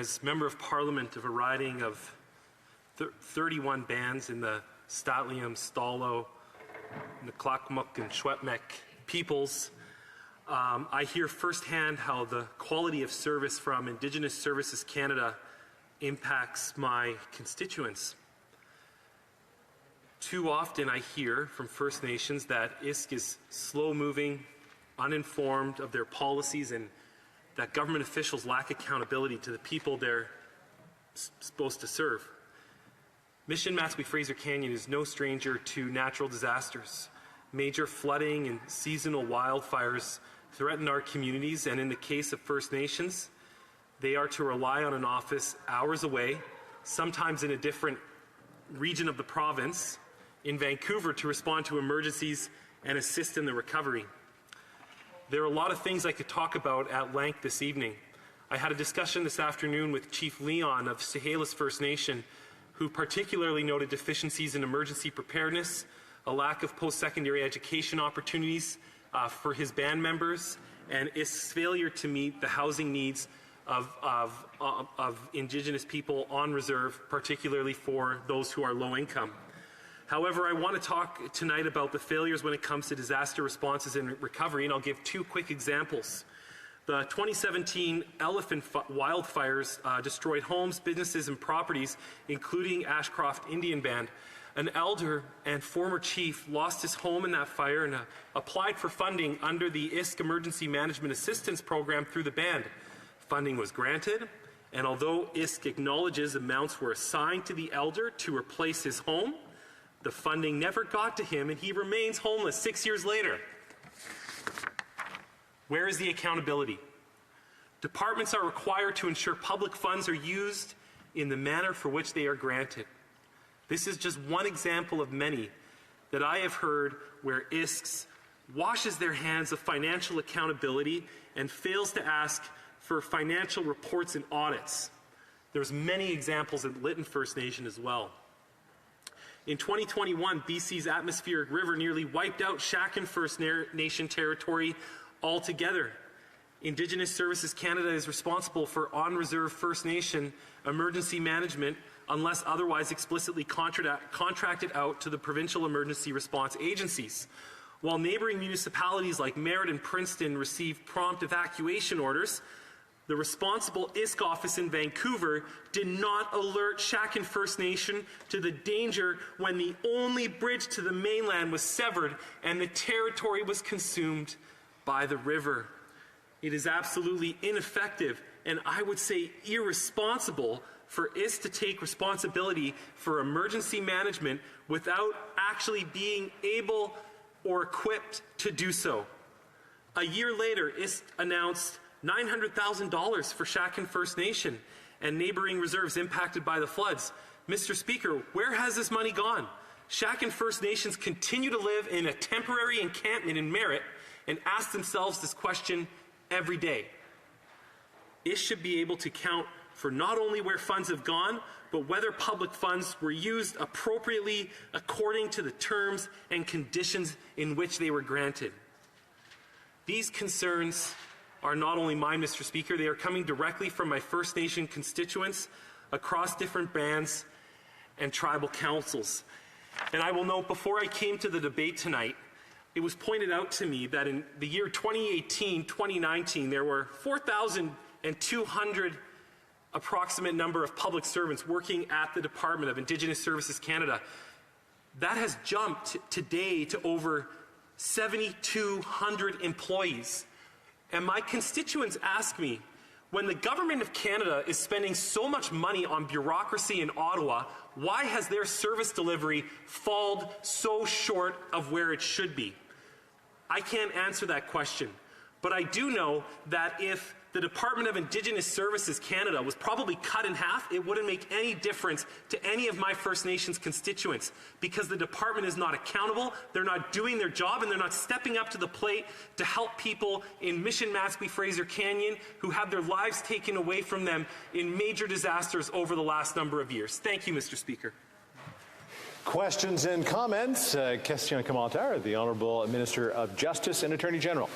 as Member of Parliament of a riding of 31 bands in the Statlium, Stalo, Nklakmuk, and Shwepmek peoples, I hear firsthand how the quality of service from Indigenous Services Canada impacts my constituents. Too often I hear from First Nations that ISK is slow-moving, uninformed of their policies, and that government officials lack accountability to the people they're supposed to serve. Mission Matsqui Fraser Canyon is no stranger to natural disasters. Major flooding and seasonal wildfires threaten our communities, and in the case of First Nations, they are to rely on an office hours away, sometimes in a different region of the province, in Vancouver, to respond to emergencies and assist in the recovery. There are a lot of things I could talk about at length this evening. I had a discussion this afternoon with Chief Leon of Chehalis First Nation, who particularly noted deficiencies in emergency preparedness, a lack of post-secondary education opportunities for his band members, and ISK's failure to meet the housing needs of Indigenous people on reserve, particularly for those who are low income. However, I want to talk tonight about the failures when it comes to disaster responses and recovery, and I'll give two quick examples. The 2017 elephant wildfires destroyed homes, businesses, and properties, including Ashcroft Indian Band. An elder and former chief lost his home in that fire and applied for funding under the ISK Emergency Management Assistance Program through the band. Funding was granted, and although ISK acknowledges amounts were assigned to the elder to replace his home, the funding never got to him, and he remains homeless 6 years later. Where is the accountability? Departments are required to ensure public funds are used in the manner for which they are granted. This is just one example of many that I have heard where ISK washes their hands of financial accountability and fails to ask for financial reports and audits. There's many examples at Lytton First Nation as well. In 2021, BC's atmospheric river nearly wiped out Shaken First Nation territory altogether. Indigenous Services Canada is responsible for on-reserve First Nation emergency management unless otherwise explicitly contracted out to the provincial emergency response agencies. While neighbouring municipalities like Merritt and Princeton receive prompt evacuation orders, the responsible ISK office in Vancouver did not alert Shaken First Nation to the danger when the only bridge to the mainland was severed and the territory was consumed by the river. It is absolutely ineffective and I would say irresponsible for ISK to take responsibility for emergency management without actually being able or equipped to do so. A year later, ISK announced $900,000 for Shaken First Nation and neighbouring reserves impacted by the floods. Mr. Speaker, where has this money gone? Shaken First Nations continue to live in a temporary encampment in Merritt and ask themselves this question every day. ISK should be able to count for not only where funds have gone, but whether public funds were used appropriately according to the terms and conditions in which they were granted. These concerns are not only mine, Mr. Speaker, they are coming directly from my First Nation constituents across different bands and tribal councils. And I will note, before I came to the debate tonight, it was pointed out to me that in the year 2018-2019, there were 4,200 approximate number of public servants working at the Department of Indigenous Services Canada. That has jumped today to over 7,200 employees. And my constituents ask me, when the Government of Canada is spending so much money on bureaucracy in Ottawa, why has their service delivery fallen so short of where it should be? I can't answer that question, but I do know that if the Department of Indigenous Services Canada was probably cut in half, it wouldn't make any difference to any of my First Nations constituents, because the department is not accountable, they're not doing their job, and they're not stepping up to the plate to help people in Mission Matsqui Fraser Canyon who have their lives taken away from them in major disasters over the last number of years. Thank you, Mr. Speaker. Questions and comments. Question and commentaire, the Honourable Minister of Justice and Attorney General.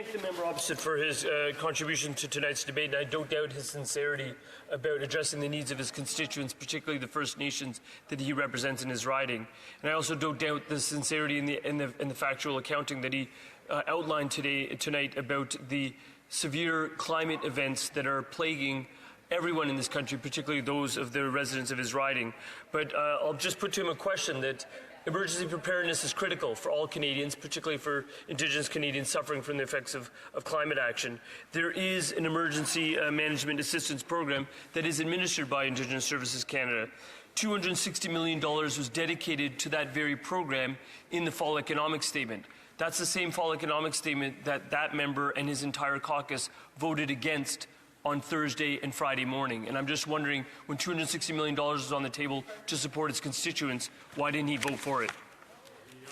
Thank the member opposite for his contribution to tonight's debate, and I don't doubt his sincerity about addressing the needs of his constituents, particularly the First Nations that he represents in his riding. And I also don't doubt the sincerity in the factual accounting that he outlined tonight about the severe climate events that are plaguing everyone in this country, particularly those of the residents of his riding. But I'll just put to him a question that emergency preparedness is critical for all Canadians, particularly for Indigenous Canadians suffering from the effects of climate action. There is an emergency management assistance program that is administered by Indigenous Services Canada. $260 million was dedicated to that very program in the fall economic statement. That's the same fall economic statement that member and his entire caucus voted against on Thursday and Friday morning. And I'm just wondering, when $260 million was on the table to support its constituents, why didn't he vote for it?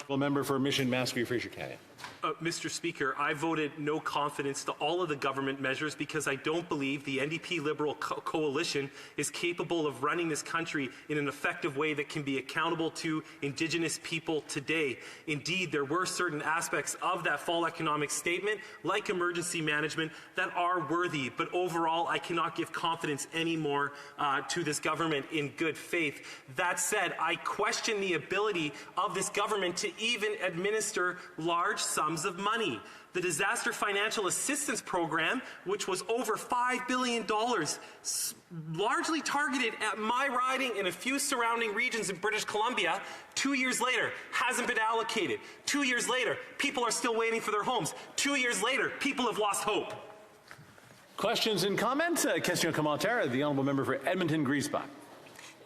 Member for Mission Matsqui, Fraser Canyon. Mr. Speaker, I voted no confidence to all of the government measures because I don't believe the NDP Liberal coalition is capable of running this country in an effective way that can be accountable to Indigenous people today. Indeed, there were certain aspects of that fall economic statement, like emergency management, that are worthy. But overall, I cannot give confidence anymore to this government in good faith. That said, I question the ability of this government to even administer large sums of money. The Disaster Financial Assistance Program, which was over $5 billion, largely targeted at my riding and a few surrounding regions in British Columbia, 2 years later, hasn't been allocated. 2 years later, people are still waiting for their homes. 2 years later, people have lost hope. Questions and comments? Question commentaire, the Honourable Member for Edmonton Griesbach.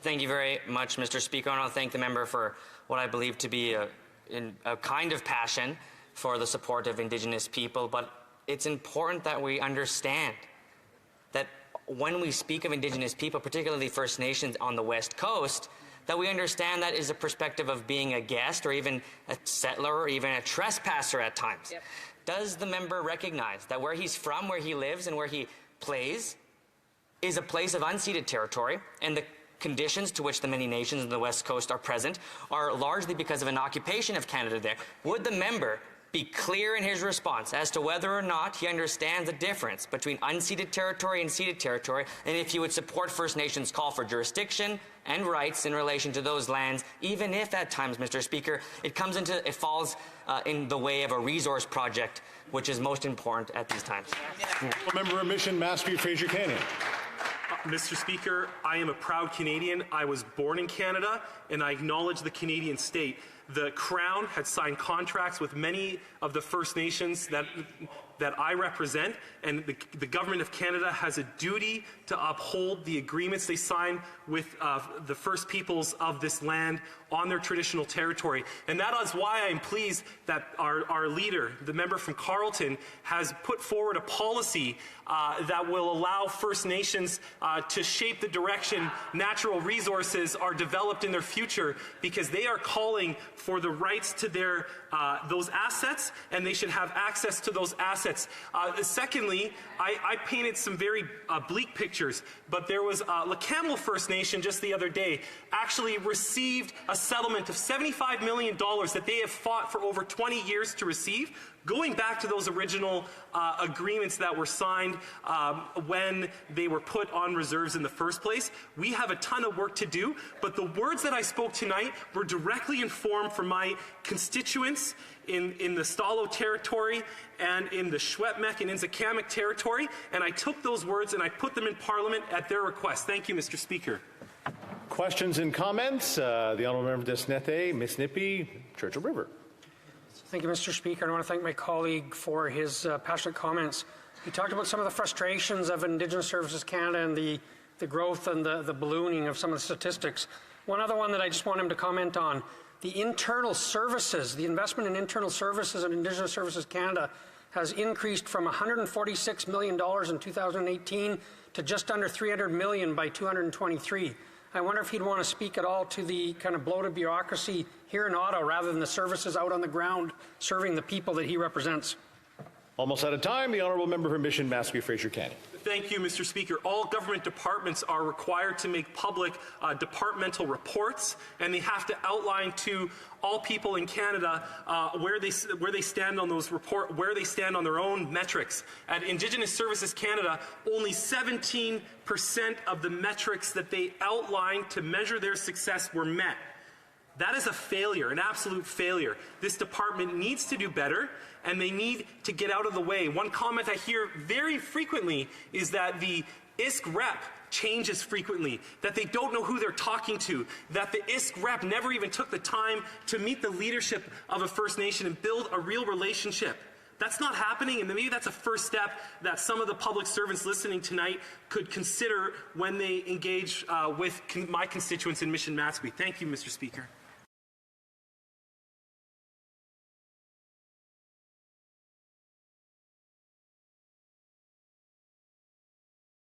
Thank you very much, Mr. Speaker, and I'll thank the member for what I believe to be a kind of passion for the support of Indigenous people. But it's important that we understand that when we speak of Indigenous people, particularly First Nations on the West Coast, that we understand that is a perspective of being a guest or even a settler or even a trespasser at times. Yep. Does the member recognize that where he's from, where he lives, and where he plays is a place of unceded territory, and the conditions to which the many nations on the West Coast are present are largely because of an occupation of Canada there? Would the member be clear in his response as to whether or not he understands the difference between unceded territory and ceded territory, and if he would support First Nations' call for jurisdiction and rights in relation to those lands, even if at times, Mr. Speaker, it falls in the way of a resource project, which is most important at these times. Member of Mission Matsqui, Fraser Canyon. Mr. Speaker, I am a proud Canadian. I was born in Canada, and I acknowledge the Canadian state. The Crown had signed contracts with many of the First Nations that I represent, and the Government of Canada has a duty to uphold the agreements they sign with the First Peoples of this land on their traditional territory. And that is why I'm pleased that our leader, the member from Carleton, has put forward a policy that will allow First Nations to shape the direction natural resources are developed in their future, because they are calling for the rights to their those assets, and they should have access to those assets. Secondly, I painted some very bleak pictures, but there was Lacamal First Nation just the other day actually received a settlement of $75 million that they have fought for over 20 years to receive, going back to those original agreements that were signed when they were put on reserves in the first place. We have a ton of work to do, but the words that I spoke tonight were directly informed from my constituents in the Stalo territory and in the Shwetmek and Inzakamek territory, and I took those words and I put them in Parliament at their request. Thank you, Mr. Speaker. Questions and comments? The Honourable Member de Snette, Miss Nippy, Churchill River. Thank you, Mr. Speaker. I want to thank my colleague for his passionate comments. He talked about some of the frustrations of Indigenous Services Canada and the growth and the ballooning of some of the statistics. One other one that I just want him to comment on, the internal services, the investment in internal services in Indigenous Services Canada has increased from $146 million in 2018 to just under $300 million by 2023. I wonder if he'd want to speak at all to the kind of bloated bureaucracy here in Ottawa rather than the services out on the ground serving the people that he represents. Almost out of time. The honourable member for Mission Matsqui, Fraser Canyon. Thank you, Mr. Speaker. All government departments are required to make public departmental reports, and they have to outline to all people in Canada where they stand on those where they stand on their own metrics. At Indigenous Services Canada, only 17% of the metrics that they outlined to measure their success were met. That is a failure, an absolute failure. This department needs to do better, and they need to get out of the way. One comment I hear very frequently is that the ISK rep changes frequently, that they don't know who they're talking to, that the ISK rep never even took the time to meet the leadership of a First Nation and build a real relationship. That's not happening, and maybe that's a first step that some of the public servants listening tonight could consider when they engage with my constituents in Mission Matsqui. Thank you, Mr. Speaker.